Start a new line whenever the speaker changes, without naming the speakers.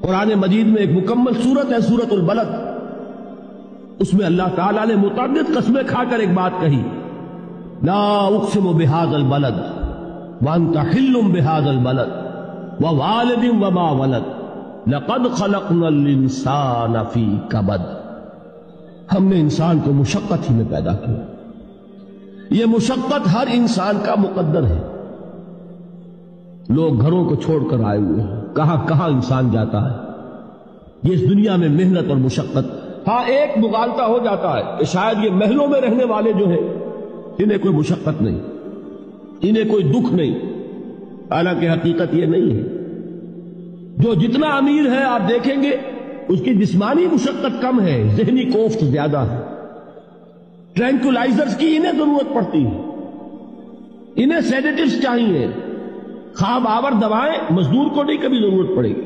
قرآن مجید میں ایک مکمل سورت ہے سورت البلد، اس میں اللہ تعالیٰ نے متعدد قسمیں کھا کر ایک بات کہی، لا اقسم بہذا البلد وانت حل بہذا البلد ووالد وما ولد لقد خلقنا الانسان فی کبد۔ ہم نے انسان کو مشقت ہی میں پیدا کیا، یہ مشقت ہر انسان کا مقدر ہے۔ لوگ گھروں کو چھوڑ کر آئے ہوئے ہیں، کہاں کہاں انسان جاتا ہے، یہ اس دنیا میں محنت اور مشقت۔ ہاں ایک مغالطہ ہو جاتا ہے کہ شاید یہ محلوں میں رہنے والے جو ہیں انہیں کوئی مشقت نہیں، انہیں کوئی دکھ نہیں، حالانکہ حقیقت یہ نہیں ہے۔ جو جتنا امیر ہے آپ دیکھیں گے اس کی جسمانی مشقت کم ہے، ذہنی کوفت زیادہ ہے۔ ٹرینکولائزرز کی انہیں ضرورت پڑتی ہے، انہیں سیڈیٹیوز چاہیے، خواب آور دوائیں مزدور کو نہیں کبھی ضرورت پڑے گی۔